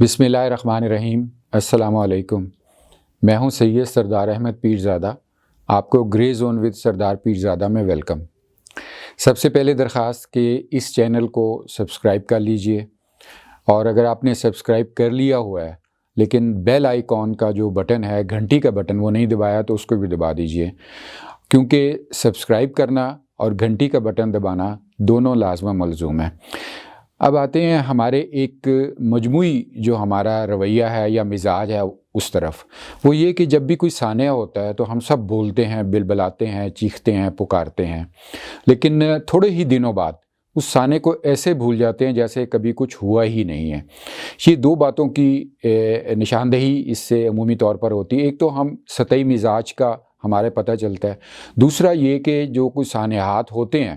بسم اللہ الرحمن الرحیم۔ السلام علیکم۔ میں ہوں سید سردار احمد پیرزادہ۔ آپ کو گرے زون ود سردار پیرزادہ میں ویلکم۔ سب سے پہلے درخواست کہ اس چینل کو سبسکرائب کر لیجئے، اور اگر آپ نے سبسکرائب کر لیا ہوا ہے لیکن بیل آئیکن کا جو بٹن ہے، گھنٹی کا بٹن، وہ نہیں دبایا تو اس کو بھی دبا دیجئے، کیونکہ سبسکرائب کرنا اور گھنٹی کا بٹن دبانا دونوں لازم و ملزوم ہے۔ اب آتے ہیں ہمارے ایک مجموعی جو ہمارا رویہ ہے یا مزاج ہے اس طرف، وہ یہ کہ جب بھی کوئی سانحہ ہوتا ہے تو ہم سب بولتے ہیں، بلبلاتے ہیں، چیختے ہیں، پکارتے ہیں، لیکن تھوڑے ہی دنوں بعد اس سانحے کو ایسے بھول جاتے ہیں جیسے کبھی کچھ ہوا ہی نہیں ہے۔ یہ دو باتوں کی نشاندہی اس سے عمومی طور پر ہوتی ہے۔ ایک تو ہم سطحی مزاج کا ہمارے پتہ چلتا ہے، دوسرا یہ کہ جو کچھ سانحات ہوتے ہیں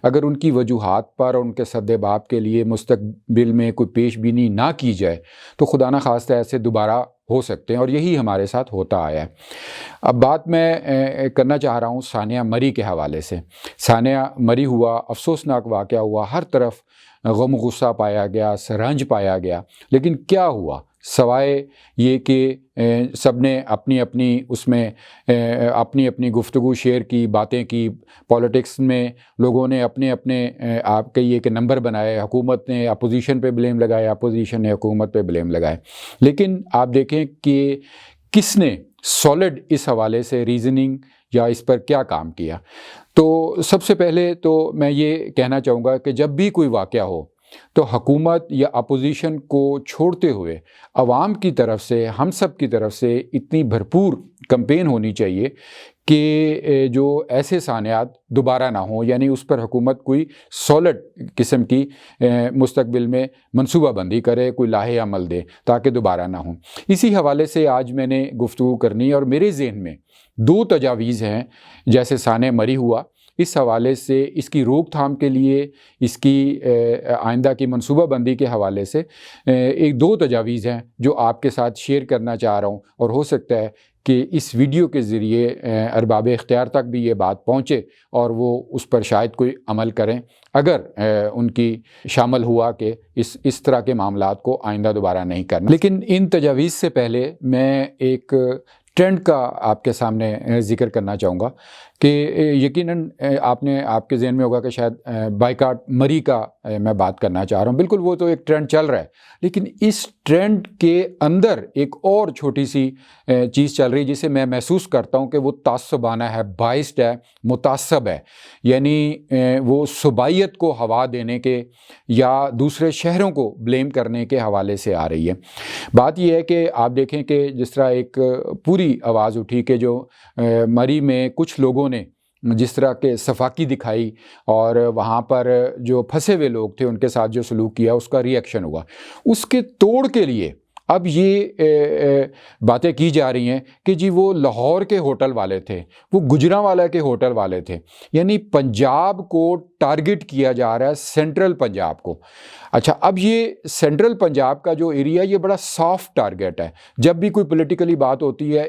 اگر ان کی وجوہات پر اور ان کے سد باب کے لیے مستقبل میں کوئی پیش بینی نہ کی جائے تو خدا نہ خواستہ ایسے دوبارہ ہو سکتے ہیں، اور یہی ہمارے ساتھ ہوتا آیا ہے۔ اب بات میں کرنا چاہ رہا ہوں سانحہ مری کے حوالے سے۔ سانحہ مری ہوا، افسوسناک واقعہ ہوا، ہر طرف غم و غصہ پایا گیا، رنج پایا گیا، لیکن کیا ہوا سوائے یہ کہ سب نے اپنی اپنی گفتگو شیئر کی، باتیں کی، پولیٹکس میں لوگوں نے اپنے آپ کہیے کہ نمبر بنائے، حکومت نے اپوزیشن پہ بلیم لگایا، اپوزیشن نے حکومت پہ بلیم لگائے، لیکن آپ دیکھیں کہ کس نے سالڈ اس حوالے سے ریزننگ یا اس پر کیا کام کیا۔ تو سب سے پہلے تو میں یہ کہنا چاہوں گا کہ جب بھی کوئی واقعہ ہو تو حکومت یا اپوزیشن کو چھوڑتے ہوئے عوام کی طرف سے، ہم سب کی طرف سے اتنی بھرپور کمپین ہونی چاہیے کہ جو ایسے سانحات دوبارہ نہ ہوں، یعنی اس پر حکومت کوئی سالڈ قسم کی مستقبل میں منصوبہ بندی کرے، کوئی لاہے عمل دے تاکہ دوبارہ نہ ہوں۔ اسی حوالے سے آج میں نے گفتگو کرنی ہے، اور میرے ذہن میں دو تجاویز ہیں۔ جیسے سانحہ مری ہوا، اس حوالے سے اس کی روک تھام کے لیے، اس کی آئندہ کی منصوبہ بندی کے حوالے سے ایک دو تجاویز ہیں جو آپ کے ساتھ شیئر کرنا چاہ رہا ہوں، اور ہو سکتا ہے کہ اس ویڈیو کے ذریعے ارباب اختیار تک بھی یہ بات پہنچے اور وہ اس پر شاید کوئی عمل کریں، اگر ان کی شامل ہوا کہ اس طرح کے معاملات کو آئندہ دوبارہ نہیں کرنا۔ لیکن ان تجاویز سے پہلے میں ایک ٹرینڈ کا آپ کے سامنے ذکر کرنا چاہوں گا کہ یقیناً آپ کے ذہن میں ہوگا کہ شاید بائیکاٹ مری کا میں بات کرنا چاہ رہا ہوں۔ بالکل، وہ تو ایک ٹرینڈ چل رہا ہے، لیکن اس ٹرینڈ کے اندر ایک اور چھوٹی سی چیز چل رہی جسے میں محسوس کرتا ہوں کہ وہ تعصبانہ ہے، بائسڈ ہے، متعصب ہے، یعنی وہ صوبائیت کو ہوا دینے کے یا دوسرے شہروں کو بلیم کرنے کے حوالے سے آ رہی ہے۔ بات یہ ہے کہ آپ دیکھیں کہ جس طرح ایک پوری آواز اٹھی کہ جو مری میں کچھ لوگوں نے جس طرح کے صفاقی دکھائی اور وہاں پر جو پھنسے ہوئے لوگ تھے ان کے ساتھ جو سلوک کیا، اس کا ری ایکشن ہوا، اس کے توڑ کے لیے اب یہ باتیں کی جا رہی ہیں کہ جی وہ لاہور کے ہوٹل والے تھے، وہ گجرانوالہ کے ہوٹل والے تھے، یعنی پنجاب کو ٹارگٹ کیا جا رہا ہے، سینٹرل پنجاب کو۔ اچھا، اب یہ سینٹرل پنجاب کا جو ایریا، یہ بڑا سافٹ ٹارگٹ ہے۔ جب بھی کوئی پولیٹیکلی بات ہوتی ہے،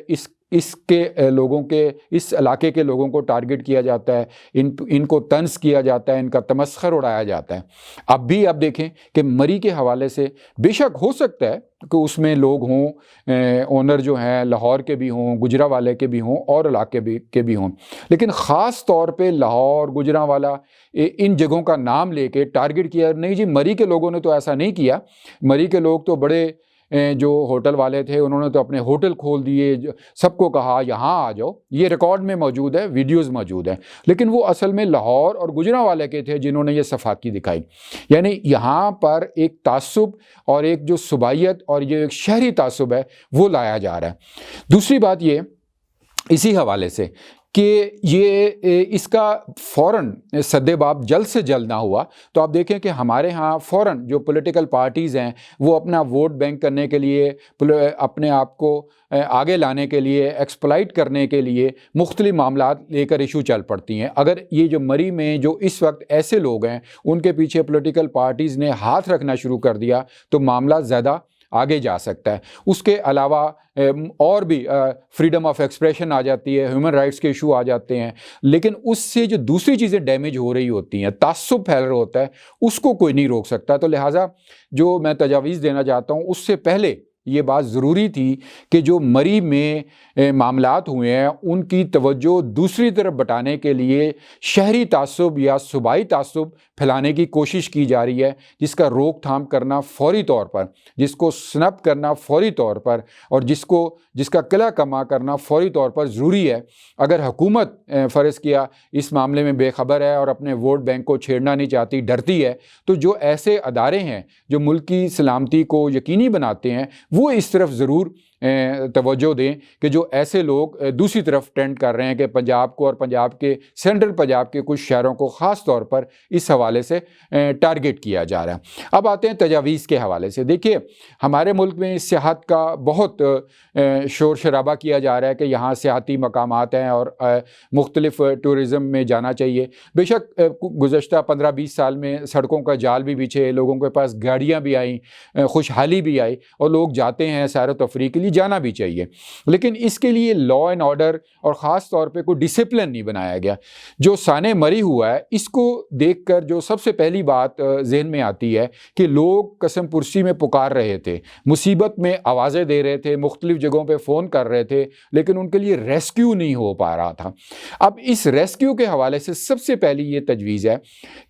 اس کے لوگوں کے، اس علاقے کے لوگوں کو ٹارگٹ کیا جاتا ہے، ان کو طنز کیا جاتا ہے، ان کا تمسخر اڑایا جاتا ہے۔ اب بھی آپ دیکھیں کہ مری کے حوالے سے بے شک ہو سکتا ہے کہ اس میں لوگ ہوں، اونر جو ہیں لاہور کے بھی ہوں، گجرانوالہ کے بھی ہوں، اور علاقے کے بھی ہوں، لیکن خاص طور پہ لاہور، گجرانوالہ، ان جگہوں کا نام لے کے ٹارگٹ کیا۔ نہیں جی، مری کے لوگوں نے تو ایسا نہیں کیا۔ مری کے لوگ تو بڑے جو ہوٹل والے تھے انہوں نے تو اپنے ہوٹل کھول دیے، سب کو کہا یہاں آ جاؤ، یہ ریکارڈ میں موجود ہے، ویڈیوز موجود ہیں، لیکن وہ اصل میں لاہور اور گجرانوالہ کے تھے جنہوں نے یہ صفاقی دکھائی۔ یعنی یہاں پر ایک تعصب اور ایک جو صوبائیت اور یہ ایک شہری تعصب ہے وہ لایا جا رہا ہے۔ دوسری بات یہ اسی حوالے سے کہ یہ اس کا فوراً سد باب جلد سے جلد نہ ہوا تو آپ دیکھیں کہ ہمارے ہاں فوراً جو پولیٹیکل پارٹیز ہیں وہ اپنا ووٹ بینک کرنے کے لیے، اپنے آپ کو آگے لانے کے لیے، ایکسپلائٹ کرنے کے لیے مختلف معاملات لے کر ایشو چل پڑتی ہیں۔ اگر یہ جو مری میں جو اس وقت ایسے لوگ ہیں ان کے پیچھے پولیٹیکل پارٹیز نے ہاتھ رکھنا شروع کر دیا تو معاملہ زیادہ آگے جا سکتا ہے۔ اس کے علاوہ اور بھی فریڈم آف ایکسپریشن آ جاتی ہے، ہیومن رائٹس کے ایشو آ جاتے ہیں، لیکن اس سے جو دوسری چیزیں ڈیمیج ہو رہی ہوتی ہیں، تعصب پھیل رہا ہوتا ہے، اس کو کوئی نہیں روک سکتا۔ تو لہٰذا جو میں تجاویز دینا چاہتا ہوں، اس سے پہلے یہ بات ضروری تھی کہ جو مری میں معاملات ہوئے ہیں ان کی توجہ دوسری طرف بٹانے کے لیے شہری تعصب یا صوبائی تعصب پھیلانے کی کوشش کی جا رہی ہے، جس کا روک تھام کرنا فوری طور پر، جس کو سنپ کرنا فوری طور پر، اور جس کا قلع کما کرنا فوری طور پر ضروری ہے۔ اگر حکومت فرض کیا اس معاملے میں بے خبر ہے اور اپنے ووٹ بینک کو چھیڑنا نہیں چاہتی، ڈرتی ہے، تو جو ایسے ادارے ہیں جو ملک کی سلامتی کو یقینی بناتے ہیں وہ اس طرف ضرور توجہ دیں کہ جو ایسے لوگ دوسری طرف ٹرینڈ کر رہے ہیں کہ پنجاب کو اور پنجاب کے سینٹرل پنجاب کے کچھ شہروں کو خاص طور پر اس حوالے سے ٹارگٹ کیا جا رہا ہے۔ اب آتے ہیں تجاویز کے حوالے سے۔ دیکھیے ہمارے ملک میں سیاحت کا بہت شور شرابہ کیا جا رہا ہے کہ یہاں سیاحتی مقامات ہیں اور مختلف ٹورزم میں جانا چاہیے۔ بے شک گزشتہ 15-20 سال میں سڑکوں کا جال بھی بچھے، لوگوں کے پاس گاڑیاں بھی آئیں، خوشحالی بھی آئی اور لوگ جاتے ہیں سیر و تفریح کے لیے، جانا بھی چاہیے، لیکن اس کے لیے لا اینڈ آرڈر اور خاص طور پہ کوئی ڈسپلن نہیں بنایا گیا۔ جو سانحہ مری ہوا ہے اس کو دیکھ کر جو سب سے پہلی بات ذہن میں آتی ہے کہ لوگ قسم پرسی میں پکار رہے تھے، مصیبت میں آوازیں دے رہے تھے، مختلف جگہوں پہ فون کر رہے تھے، لیکن ان کے لیے ریسکیو نہیں ہو پا رہا تھا۔ اب اس ریسکیو کے حوالے سے سب سے پہلی یہ تجویز ہے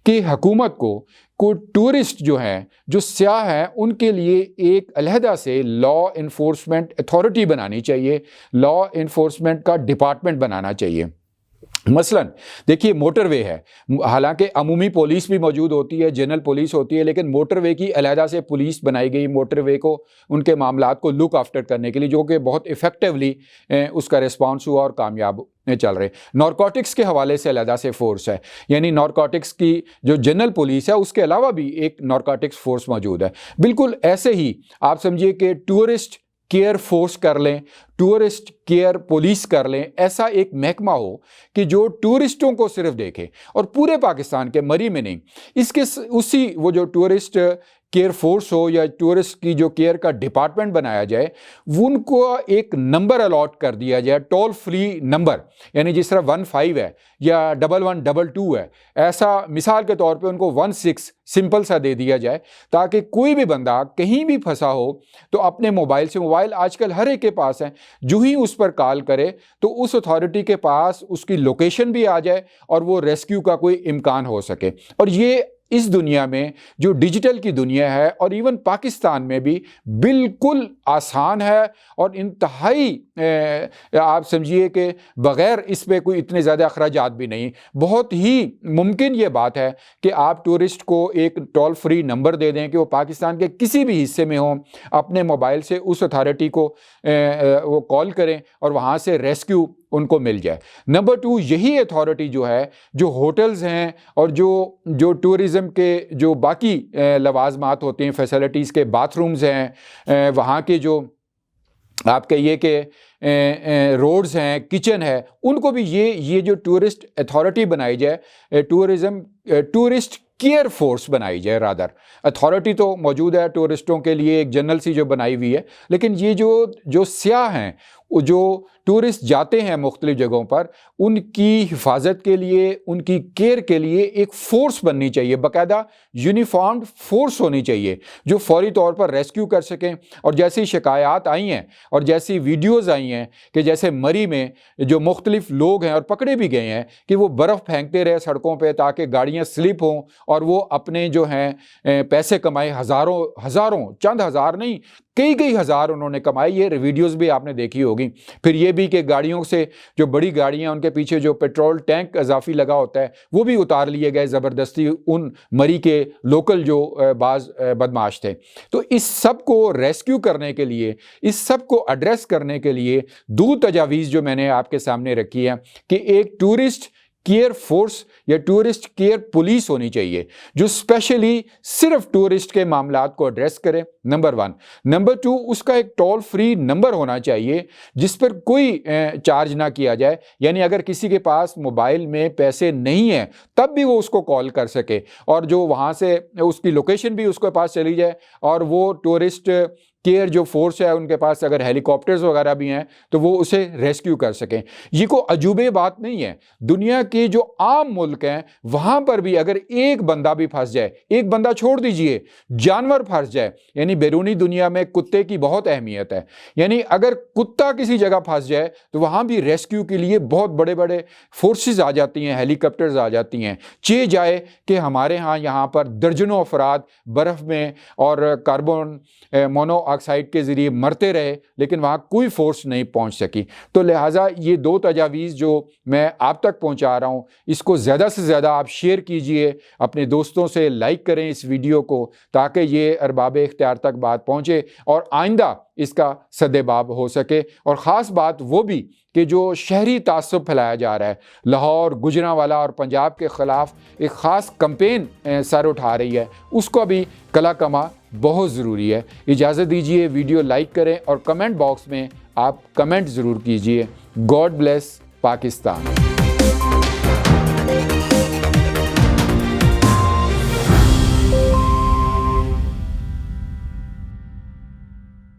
کہ حکومت کو ٹورسٹ جو ہیں، جو سیاح ہیں، ان کے لیے ایک علیحدہ سے لا انفورسمنٹ اتھارٹی بنانی چاہیے، لا انفورسمنٹ کا ڈپارٹمنٹ بنانا چاہیے۔ مثلا دیکھیے موٹر وے ہے، حالانکہ عمومی پولیس بھی موجود ہوتی ہے، جنرل پولیس ہوتی ہے، لیکن موٹر وے کی علیحدہ سے پولیس بنائی گئی، موٹر وے کو ان کے معاملات کو لک آفٹر کرنے کے لیے، جو کہ بہت ایفیکٹولی اس کا ریسپانس ہوا اور کامیاب چل رہے۔ نارکوٹکس کے حوالے سے علیحدہ سے فورس ہے، یعنی نارکوٹکس کی جو جنرل پولیس ہے اس کے علاوہ بھی ایک نارکوٹکس فورس موجود ہے۔ بالکل ایسے ہی آپ سمجھیے کہ ٹورسٹ کیئر فورس کر لیں، ٹورسٹ کیئر پولیس کر لیں، ایسا ایک محکمہ ہو کہ جو ٹورسٹوں کو صرف دیکھے اور پورے پاکستان کے، مری میں نہیں، اسی وہ جو ٹورسٹ کیئر فورس ہو یا ٹورسٹ کی جو کیئر کا ڈپارٹمنٹ بنایا جائے، ان کو ایک نمبر الاٹ کر دیا جائے، ٹول فری نمبر، یعنی جس طرح 15 ہے یا 1122 ہے، ایسا مثال کے طور پہ ان کو 16 سمپل سا دے دیا جائے، تاکہ کوئی بھی بندہ کہیں بھی پھنسا ہو تو اپنے موبائل سے، موبائل آج کل ہر ایک کے پاس ہے، جو ہی اس پر کال کرے تو اس اتھارٹی کے پاس اس کی لوکیشن بھی آ جائے اور وہ ریسکیو کا کوئی امکان ہو سکے۔ اور یہ اس دنیا میں جو ڈیجیٹل کی دنیا ہے اور ایون پاکستان میں بھی بالکل آسان ہے اور انتہائی آپ سمجھیے کہ بغیر اس پہ کوئی اتنے زیادہ اخراجات بھی نہیں، بہت ہی ممکن یہ بات ہے کہ آپ ٹورسٹ کو ایک ٹول فری نمبر دے دیں کہ وہ پاکستان کے کسی بھی حصے میں ہوں، اپنے موبائل سے اس اتھارٹی کو وہ کال کریں اور وہاں سے ریسکیو ان کو مل جائے۔ نمبر 2، یہی اتھارٹی جو ہے، جو ہوٹلز ہیں اور جو ٹورزم کے جو باقی لوازمات ہوتے ہیں، فیسلٹیز کے باتھ رومز ہیں، وہاں کے جو آپ کہیے کہ روڈز ہیں، کچن ہے، ان کو بھی یہ جو ٹورسٹ اتھارٹی بنائی جائے، ٹورسٹ کیئر فورس بنائی جائے۔ رادر اتھارٹی تو موجود ہے ٹورسٹوں کے لیے ایک جنرل سی جو بنائی ہوئی ہے، لیکن یہ جو سیاح ہیں، جو ٹورسٹ جاتے ہیں مختلف جگہوں پر، ان کی حفاظت کے لیے، ان کی کیئر کے لیے ایک فورس بننی چاہیے، باقاعدہ یونیفارمڈ فورس ہونی چاہیے جو فوری طور پر ریسکیو کر سکیں۔ اور جیسی شکایات آئی ہیں اور جیسی ویڈیوز آئی ہیں کہ جیسے مری میں جو مختلف لوگ ہیں اور پکڑے بھی گئے ہیں کہ وہ برف پھینکتے رہے سڑکوں پہ تاکہ گاڑیاں سلپ ہوں اور وہ اپنے جو ہیں پیسے کمائے، ہزاروں چند ہزار نہیں، کئی ہزار انہوں نے کمائی، یہ ویڈیوز بھی آپ نے دیکھی ہوگی۔ پھر یہ بھی کہ گاڑیوں سے جو بڑی گاڑیاں ان کے پیچھے جو پیٹرول ٹینک اضافی لگا ہوتا ہے وہ بھی اتار لیے گئے زبردستی ان مری کے لوکل جو بعض بدماش تھے۔ تو اس سب کو ریسکیو کرنے کے لیے، اس سب کو ایڈریس کرنے کے لیے دو تجاویز جو میں نے آپ کے سامنے رکھی ہے کہ ایک ٹورسٹ کیئر فورس یا ٹورسٹ کیئر پولیس ہونی چاہیے جو اسپیشلی صرف ٹورسٹ کے معاملات کو ایڈریس کرے، نمبر 1۔ نمبر 2، اس کا ایک ٹول فری نمبر ہونا چاہیے جس پر کوئی چارج نہ کیا جائے، یعنی اگر کسی کے پاس موبائل میں پیسے نہیں ہیں تب بھی وہ اس کو کال کر سکے اور جو وہاں سے اس کی لوکیشن بھی اس کے پاس چلی جائے اور وہ ٹورسٹ کیئر جو فورس ہے ان کے پاس اگر ہیلی کاپٹرز وغیرہ بھی ہیں تو وہ اسے ریسکیو کر سکیں۔ یہ کوئی عجوبے بات نہیں ہے، دنیا کے جو عام ملک ہیں وہاں پر بھی اگر ایک بندہ بھی پھنس جائے، ایک بندہ چھوڑ دیجئے، جانور پھنس جائے، یعنی بیرونی دنیا میں کتے کی بہت اہمیت ہے، یعنی اگر کتا کسی جگہ پھنس جائے تو وہاں بھی ریسکیو کے لیے بہت بڑے بڑے فورسز آ جاتی ہیں، ہیلی کاپٹرز آ جاتی ہیں۔ چہ جائے کہ ہمارے ہاں یہاں پر درجنوں افراد برف میں اور کاربن مونو آکسائڈ کے ذریعے مرتے رہے لیکن وہاں کوئی فورس نہیں پہنچ سکی۔ تو لہٰذا یہ دو تجاویز جو میں آپ تک پہنچا رہا ہوں اس کو زیادہ سے زیادہ آپ شیئر کیجئے، اپنے دوستوں سے لائک کریں اس ویڈیو کو تاکہ یہ ارباب اختیار تک بات پہنچے اور آئندہ اس کا سدباب ہو سکے۔ اور خاص بات وہ بھی کہ جو شہری تعصب پھیلایا جا رہا ہے، لاہور، گجرانوالہ اور پنجاب کے خلاف ایک خاص کمپین سر اٹھا رہی ہے، اس کو بھی کلا کما بہت ضروری ہے۔ اجازت دیجئے ویڈیو لائک کریں اور کمنٹ باکس میں آپ کمنٹ ضرور کیجئے۔ God bless Pakistan.